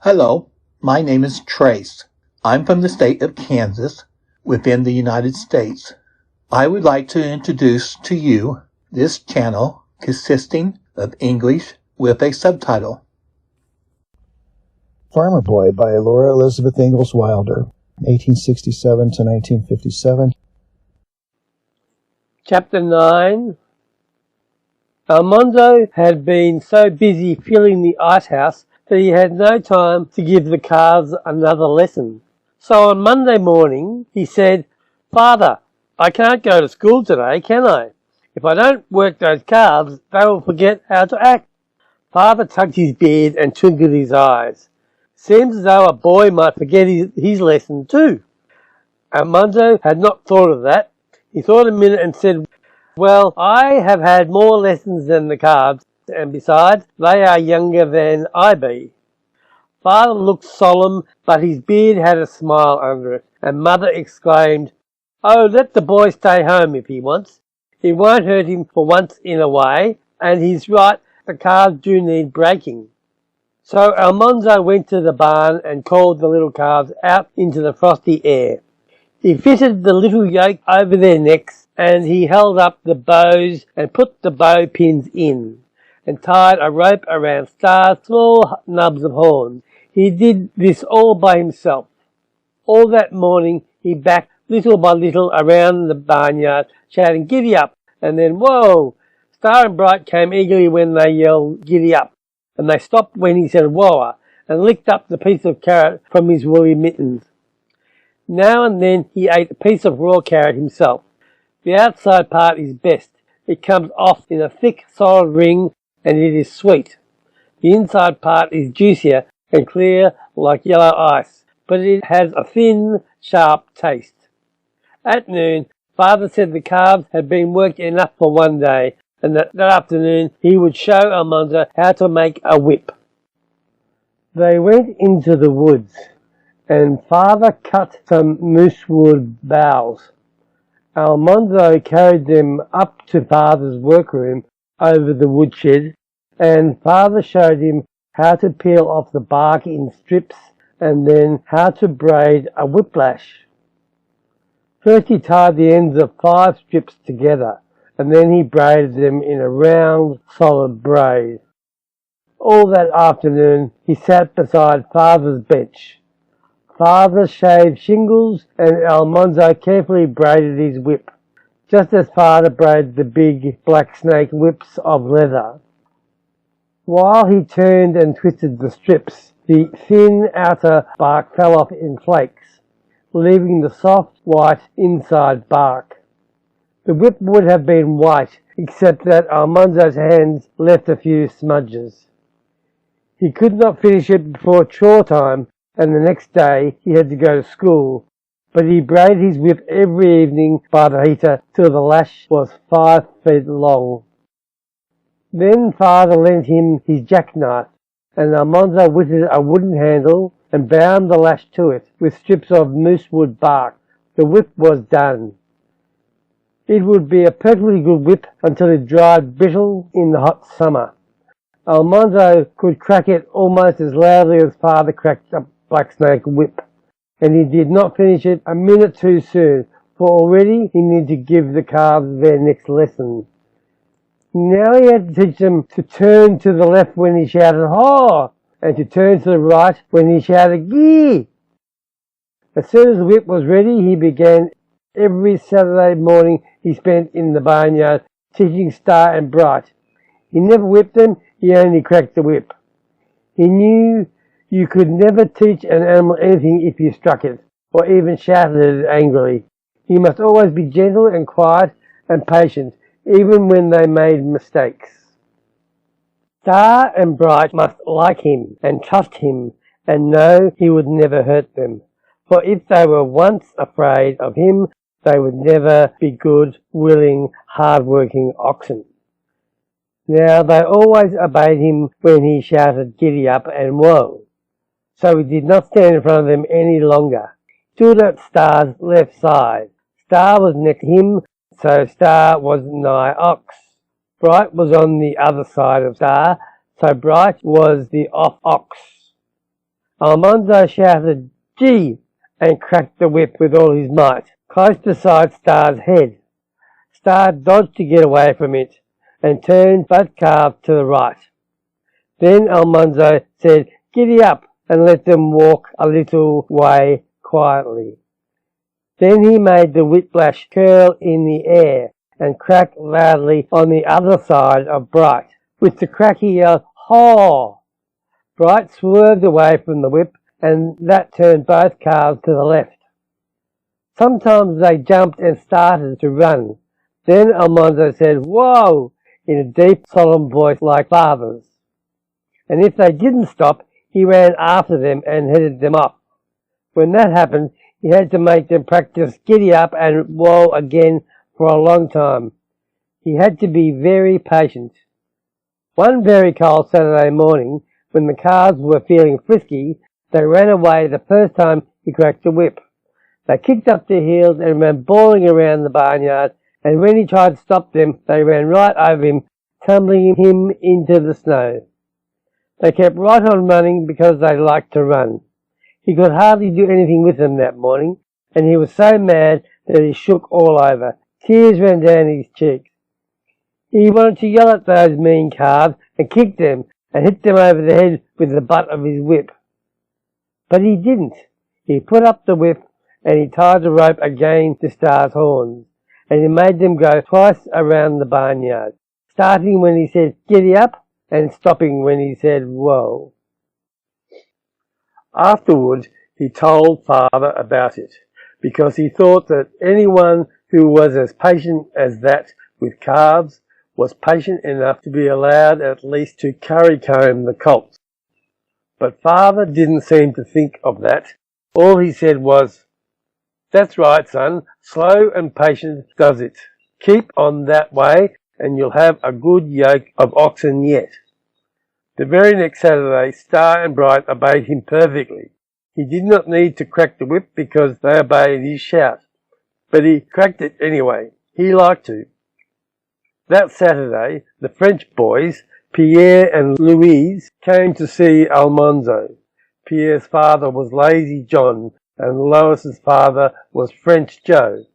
Hello, my name is Trace. I'm from the state of Kansas, within the United States. I would like to introduce to you this channel consisting of English with a subtitle. Farmer Boy by Laura Ingalls Wilder, 1867 to 1957. Chapter 9. Almonzo had been so busy filling the icehouse that he had no time to give the calves another lesson. So on Monday morning he said, "Father, I can't go to school today, can I? If I don't work those calves, they will forget how to act." Father tugged his beard and twinkled his eyes. Seems as though a boy might forget his lesson too. Almonzo had not thought of that. He thought a minute and said, "Well, I have had more lessons than the calves, and besides, they are younger than I be." Father looked solemn, but his beard had a smile under it, and Mother exclaimed, "Oh, let the boy stay home if he wants. It won't hurt him for once in a way, and he's right, the calves do need breaking." So Almonzo went to the barn and called the little calves out into the frosty air. He fitted the little yoke over their necks, and he held up the bows and put the bow pins in, and tied a rope around Star's small nubs of horns. He did this all by himself. All that morning he backed little by little around the barnyard, shouting, "Giddy up!" and then, "Whoa!" Star and Bright came eagerly when they yelled, "Giddy up!" and they stopped when he said, "Whoa!" and licked up the piece of carrot from his woolly mittens. Now and then he ate a piece of raw carrot himself. The outside part is best. It comes off in a thick, solid ring, and it is sweet. The inside part is juicier and clear like yellow ice, but it has a thin, sharp taste. At noon, Father said the calves had been worked enough for one day, and that afternoon he would show Almonzo how to make a whip. They went into the woods, and Father cut some moosewood boughs. Almonzo carried them up to Father's workroom over the woodshed, and Father showed him how to peel off the bark in strips and then how to braid a whiplash. First he tied the ends of 5 strips together, and then he braided them in a round, solid braid. All that afternoon he sat beside Father's bench. Father shaved shingles, and Almonzo carefully braided his whip, just as Father braided the big black snake whips of leather. While he turned and twisted the strips, the thin outer bark fell off in flakes, leaving the soft, white inside bark. The whip would have been white, except that Almonzo's hands left a few smudges. He could not finish it before chore time, and the next day he had to go to school, but he braided his whip every evening by the heater till the lash was 5 feet long. Then Father lent him his jackknife, and Almonzo whittled a wooden handle and bound the lash to it with strips of moosewood bark. The whip was done. It would be a perfectly good whip until it dried brittle in the hot summer. Almonzo could crack it almost as loudly as Father cracked a black snake whip, and he did not finish it a minute too soon, for already he needed to give the calves their next lesson. Now he had to teach them to turn to the left when he shouted, "Haw!" and to turn to the right when he shouted, "Gee!" As soon as the whip was ready, he began. Every Saturday morning he spent in the barnyard teaching Star and Bright. He never whipped them, he only cracked the whip. He knew you could never teach an animal anything if you struck it, or even shouted at it angrily. He must always be gentle and quiet and patient, even when they made mistakes. Star and Bright must like him and trust him and know he would never hurt them, for if they were once afraid of him, they would never be good, willing, hard-working oxen. Now they always obeyed him when he shouted "Giddy up" and "Whoa!" So he did not stand in front of them any longer. He stood at Star's left side. Star was next to him, so Star was nigh ox. Bright was on the other side of Star, so Bright was the off ox. Almanzo shouted, "Gee!" and cracked the whip with all his might, close beside Star's head. Star dodged to get away from it and turned both calves to the right. Then Almanzo said, "Giddy up," and let them walk a little way quietly. Then he made the whiplash curl in the air and crack loudly on the other side of Bright. With the crack he yelled, "Haw!" Bright swerved away from the whip, and that turned both calves to the left. Sometimes they jumped and started to run. Then Almanzo said, "Whoa!" in a deep, solemn voice like father's. And if they didn't stop, he ran after them and headed them off. When that happened, he had to make them practice giddy up and whoa again for a long time. He had to be very patient. One very cold Saturday morning, when the calves were feeling frisky, they ran away the first time he cracked the whip. They kicked up their heels and ran bawling around the barnyard, and when he tried to stop them, they ran right over him, tumbling him into the snow. They kept right on running because they liked to run. He could hardly do anything with them that morning, and he was so mad that he shook all over. Tears ran down his cheeks. He wanted to yell at those mean calves and kick them and hit them over the head with the butt of his whip. But he didn't. He put up the whip and he tied the rope again to Star's horns, and he made them go twice around the barnyard, starting when he said, "Giddy up," and stopping when he said, "Whoa." Afterward, he told Father about it, because he thought that anyone who was as patient as that with calves was patient enough to be allowed at least to currycomb the colts. But Father didn't seem to think of that. All he said was, "That's right, son. Slow and patient does it. Keep on that way, and you'll have a good yoke of oxen yet." The very next Saturday, Star and Bright obeyed him perfectly. He did not need to crack the whip because they obeyed his shout, but he cracked it anyway. He liked to. That Saturday, the French boys, Pierre and Louise, came to see Almanzo. Pierre's father was Lazy John, and Lois's father was French Joe.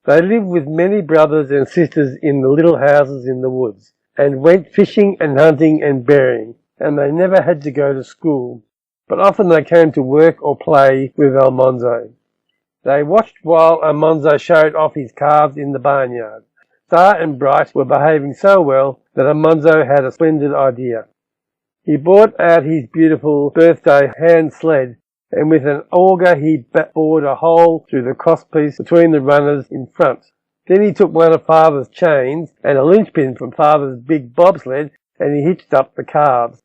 They lived with many brothers and sisters in the little houses in the woods, and went fishing and hunting and berrying, and they never had to go to school, but often they came to work or play with Almanzo. They watched while Almanzo showed off his calves in the barnyard. Star and Bright were behaving so well that Almanzo had a splendid idea. He brought out his beautiful birthday hand sled, and with an auger he bored a hole through the crosspiece between the runners in front. Then he took one of Father's chains and a linchpin from Father's big bobsled, and he hitched up the calves.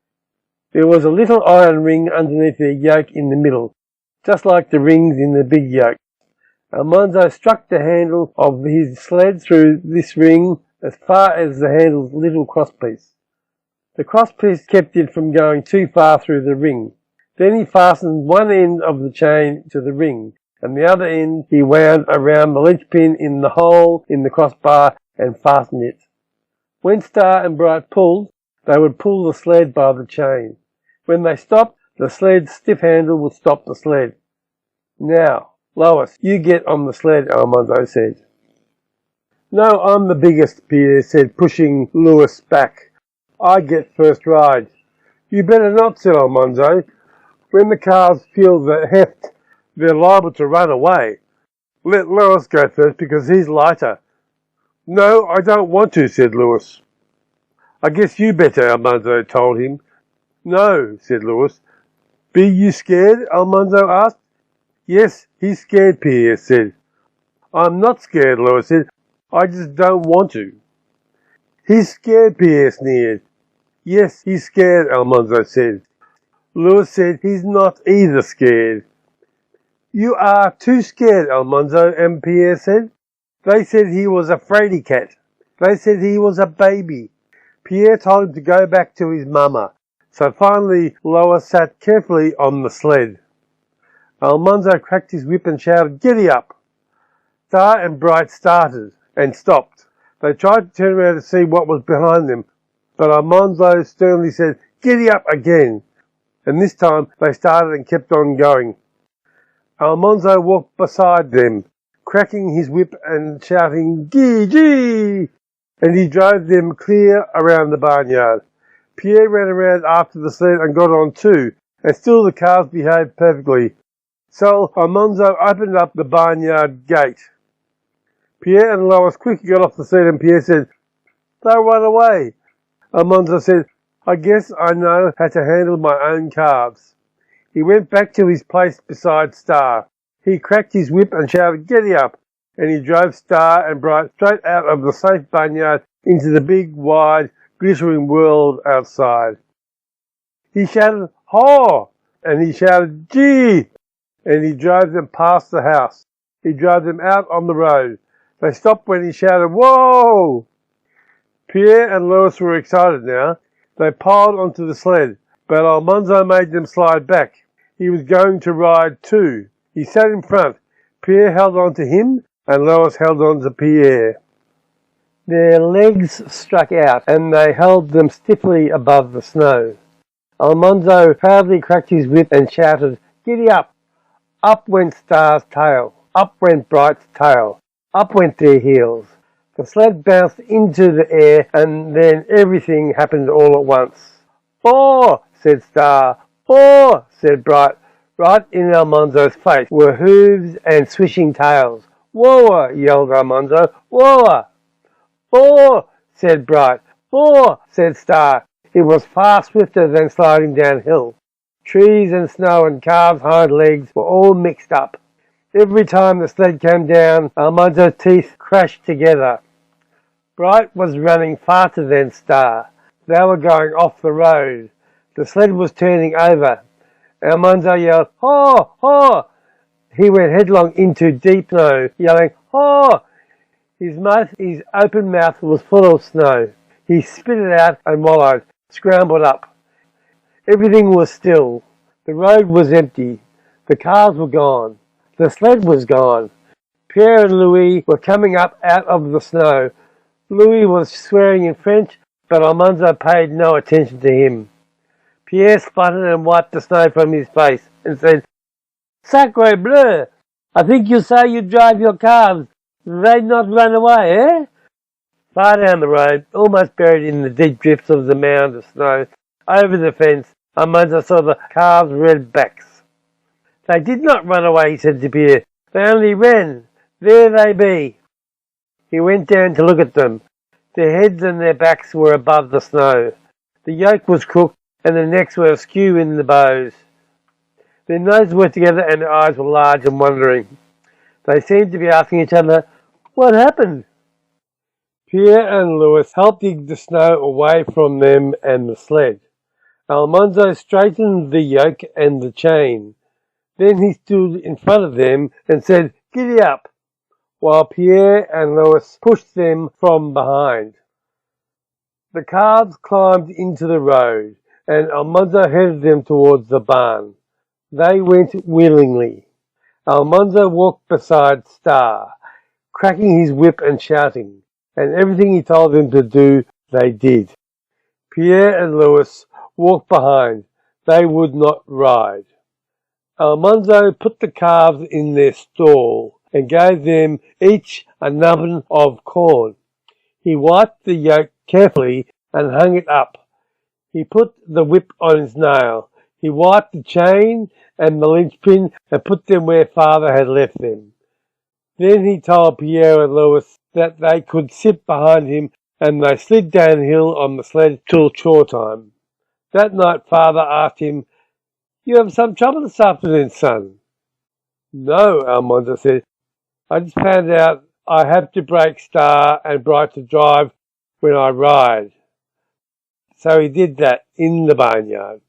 There was a little iron ring underneath their yoke in the middle, just like the rings in the big yoke. Almanzo struck the handle of his sled through this ring as far as the handle's little crosspiece. The crosspiece kept it from going too far through the ring. Then he fastened one end of the chain to the ring, and the other end he wound around the linchpin in the hole in the crossbar and fastened it. When Star and Bright pulled, they would pull the sled by the chain. When they stopped, the sled's stiff handle would stop the sled. "Now, Lois, you get on the sled," Almanzo said. "No, I'm the biggest," Pierre said, pushing Louis back. "I get first ride." "You better not," said Almanzo. "When the calves feel the heft, they're liable to run away. Let Louis go first because he's lighter." "No, I don't want to," said Louis. "I guess you better," Almanzo told him. "No," said Louis. "Be you scared?" Almanzo asked. "Yes, he's scared," Pierre said. "I'm not scared," Louis said. "I just don't want to." "He's scared," Pierre sneered. "Yes, he's scared," Almanzo said. Louis said he's not either scared. "You are too scared," Almanzo and Pierre said. "They said he was a fraidy cat. They said he was a baby." Pierre told him to go back to his mama, so finally Lois sat carefully on the sled. Almanzo cracked his whip and shouted, "Giddy up!" Star and Bright started and stopped. They tried to turn around to see what was behind them, but Almanzo sternly said, "Giddy up" again. and this time they started and kept on going. Almanzo walked beside them, cracking his whip and shouting, "Gee, gee!" and he drove them clear around the barnyard. Pierre ran around after the sled and got on too, and still the cars behaved perfectly. So Almanzo opened up the barnyard gate. Pierre and Lois quickly got off the sled, and Pierre said, "They'll run away." Almanzo said, "I guess I know how to handle my own calves." He went back to his place beside Star. He cracked his whip and shouted, "Giddy up!" and he drove Star and Bright straight out of the safe barnyard into the big, wide, glittering world outside. He shouted, "Haw!" and he shouted, "Gee!" and he drove them past the house. He drove them out on the road. They stopped when he shouted, "Whoa!" Pierre and Lois were excited now. They piled onto the sled, but Almanzo made them slide back. He was going to ride too. He sat in front. Pierre held on to him, and Lois held on to Pierre. Their legs struck out, and they held them stiffly above the snow. Almanzo proudly cracked his whip and shouted, "Giddy up!" Up went Star's tail. Up went Bright's tail. Up went their heels. The sled bounced into the air, and then everything happened all at once. "Haw!" said Star. "Haw!" said Bright. Right in Almanzo's face were hooves and swishing tails. "Whoa!" yelled Almanzo. "Whoa!" "Haw!" said Bright. "Haw!" said Star. It was far swifter than sliding downhill. Trees and snow and calves' hind legs were all mixed up. Every time the sled came down, Almanzo's teeth crashed together. Bright was running faster than Star. They were going off the road. The sled was turning over. Almanzo yelled, "Haw! Haw!" He went headlong into deep snow, yelling, "Haw!" His open mouth was full of snow. He spit it out and wallowed, scrambled up. Everything was still. The road was empty. The cars were gone. The sled was gone. Pierre and Louis were coming up out of the snow. Louis was swearing in French, but Almanzo paid no attention to him. Pierre sputtered and wiped the snow from his face and said, "Sacre bleu! I think you say you drive your calves. They'd not run away, eh?" Far down the road, almost buried in the deep drifts of the mound of snow, over the fence, Almanzo saw the calves' red backs. "They did not run away," he said to Pierre. "They only ran. There they be." He went down to look at them. Their heads and their backs were above the snow. The yoke was crooked, and their necks were askew in the bows. Their noses were together, and their eyes were large and wondering. They seemed to be asking each other, "What happened?" Pierre and Louis helped dig the snow away from them and the sled. Almanzo straightened the yoke and the chain. Then he stood in front of them and said, "Giddy up," while Pierre and Louis pushed them from behind. The calves climbed into the road, and Almanzo headed them towards the barn. They went willingly. Almanzo walked beside Star, cracking his whip and shouting, and everything he told them to do, they did. Pierre and Louis walked behind. They would not ride. Almanzo put the calves in their stall and gave them each a nubbin of corn. He wiped the yoke carefully and hung it up. He put the whip on its nail. He wiped the chain and the linchpin and put them where Father had left them. Then he told Pierre and Louis that they could sit behind him, and they slid downhill on the sled till chore time. That night Father asked him, "You have some trouble this afternoon, son?" "No," Almanzo said. "I just found out I have to break Star and Bright to drive when I ride." So he did that in the barnyard.